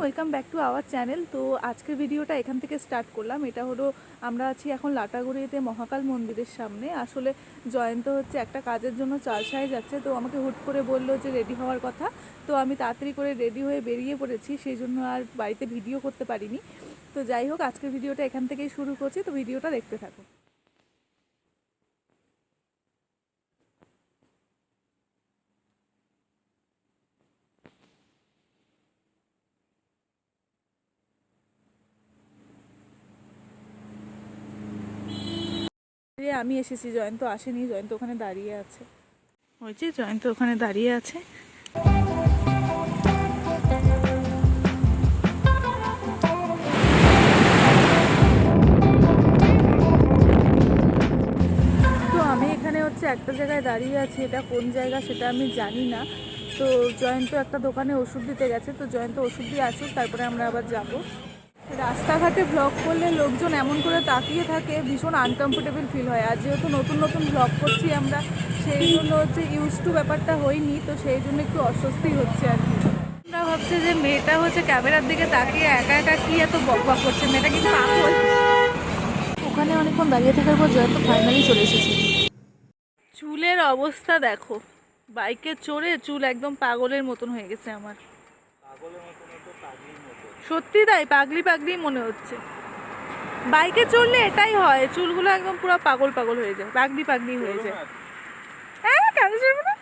Welcome back to our channel. তো আজকের ভিডিওটা এখান থেকে স্টার্ট করলাম। এটা হলো আমরা আছি এখন লাটাগুড়িতে মহাকাল মন্দিরের সামনে। আসলে জয়ন্ত হচ্ছে একটা কাজের জন্য চালসায় যাচ্ছে, তো আমাকে হুট করে বললো যে রেডি হওয়ার কথা। তো আমি তাড়াতাড়ি করে রেডি হয়ে বেরিয়ে পড়েছি, সেই জন্য আর বাড়িতে ভিডিও করতে পারিনি। তো যাই হোক, আজকের ভিডিওটা এখান থেকেই শুরু করছি, তো ভিডিওটা দেখতে থাকুন। আমি এসেছি, জয়ন্ত আসেনি, জয়ন্ত ওখানে দাঁড়িয়ে আছে। ওই যে জয়ন্ত ওখানে দাঁড়িয়ে আছে। তো আমি এখানে হচ্ছে একটা জায়গায় দাঁড়িয়ে আছি, এটা কোন জায়গা সেটা আমি জানি না। তো জয়ন্ত একটা দোকানে ওষুধ দিতে গেছে, তো জয়ন্ত ওষুধ দিয়ে আসুক, তারপরে আমরা আবার যাব। রাস্তাঘাটে ব্লগ করলে লোকজন এমন করে তাকিয়ে থাকে, ভীষণ আনকমফোর্টেবল ফিল হয়। আর যেহেতু নতুন নতুন ব্লগ করছি আমরা, সেই জন্য হচ্ছে ইউজ টু ব্যাপারটা হয়নি, তো সেই জন্য একটু অস্বস্তি হচ্ছে আর কি। আমরা ভাবছি যে মেয়েটা হচ্ছে ক্যামেরার দিকে তাকিয়ে একা একা কি এত বক বক করছে, মেয়েটা কিন্তু পাগল। ওখানে অনেকক্ষণ দাঁড়িয়ে থাকার পর জয়ন্ত ফাইনালি চলে এসেছি। চুলের অবস্থা দেখো, বাইকে চড়ে চুল একদম পাগলের মতন হয়ে গেছে আমার। সত্যি তাই, পাগলি পাগলি মনে হচ্ছে। বাইকে চড়লে এটাই হয়, চুলগুলো একদম পুরো পাগল পাগল হয়ে যায়, পাগলি পাগলি হয়ে যায়। হ্যাঁ, কেন চলবে না?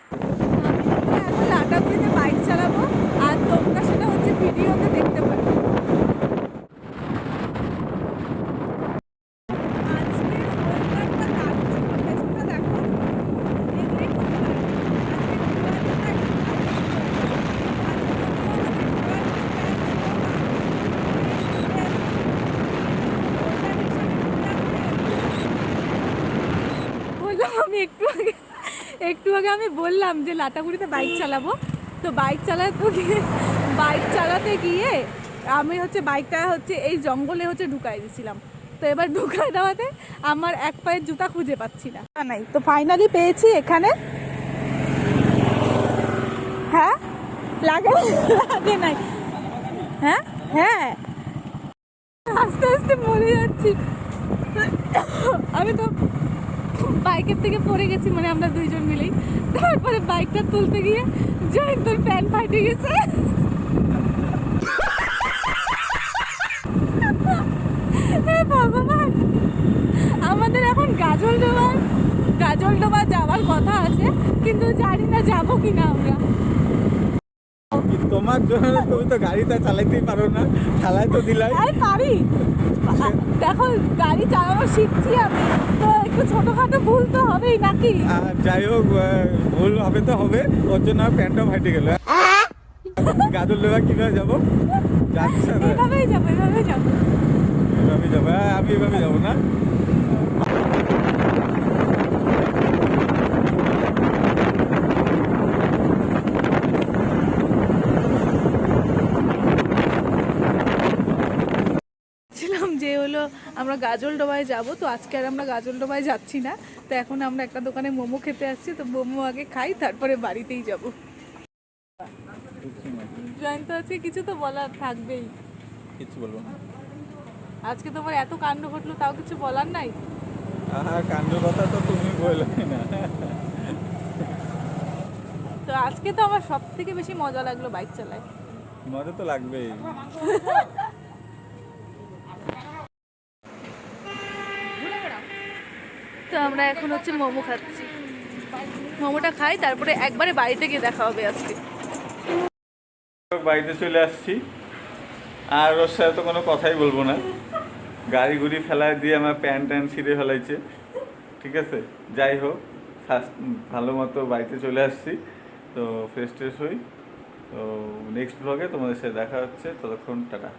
আমি এখন লাটাগুড়িতে বাইক চালাবো, আর তোমরা সেটা হচ্ছে ভিডিওতে দেখতে পাবে। আমি একটু আগে আমি বললাম যে লাটাগুড়িতে বাইক চালাবো, তো বাইক চালাতে গিয়ে আমি হচ্ছে বাইকটা হচ্ছে এই জঙ্গলে হচ্ছে ঢুকাই দিয়েছিলাম। তো এবার ঢুকাই দেওয়াতে আমার এক পায়ের জুতা খুঁজে পাচ্ছি না, নাই। তো ফাইনালি পেয়েছি এখানে। হ্যাঁ, লাগে লাগে নাই। হ্যাঁ হ্যাঁ, আস্তে আস্তে মরে যাচ্ছি। আমি তো বাইকের থেকে পড়ে গেছি, মানে আমরা দুইজন মিলেই। তারপরে বাইকটা তুলতে গিয়ে জয়ন্তর প্যান্ট ফাটে গেছে। ভগবান, আমাদের এখন গাজলডোবা যাওয়ার কথা আছে, কিন্তু জানি না যাবো কিনা আমরা। তোমার জন্য তুমি তো গাড়িটা চালাইতেই পারো না, চালাই তো দিলাই। আমি পারি, দেখো গাড়ি চালানো শিখছি আমি, তো একটু ছোটখাটো ভুল তো হবেই নাকি। যাই হোক, ভুল হবে তো হবে, ওর জন্য প্যান্টটা ফাটে গেল। গাজল দেওয়া কিভাবে যাবো? এভাবেই যাবো। এভাবে যাবো, আমি এভাবে যাবো না। যে হলো আমরা গাজলডোবায় যাব, তো আজকে আর আমরা গাজলডোবায় যাচ্ছি না। তো এখন আমরা একটা দোকানে মোমো খেতে আসছি, তো মোমো আগে খাই, তারপরে বাড়িতেই যাব। জয়ন্ত আছে, কিছু তো বলার থাকবেই। কিছু বলবো না। আজকে তোমার এত কাণ্ড ঘটলো, তাও কিছু বলার নাই? কাণ্ড কথা তো তুমি বললে না। তো আজকে তো আমার সব থেকে বেশি মজা লাগলো বাইক চালায়। মজা তো লাগবেই। তো আমরা এখন হচ্ছে মোমো খাচ্ছি, মোমোটা খাই, তারপরে একবারে বাড়িতে গিয়ে দেখা হবে আজকে। বাড়িতে চলে আসছি, আর ওর সাথে তো কোনো কথাই বলবো না। গাড়ি ঘুড়ি ফেলায় দিয়ে আমার প্যান্ট ছিঁড়ে ফেলাইছে। ঠিক আছে, যাই হোক, ভালো মতো বাড়িতে চলে আসছি। তো ফ্রেশ ট্রেশ হই। তো নেক্সট ব্লগে তোমাদের সাথে দেখা হচ্ছে, ততক্ষণ টাটা।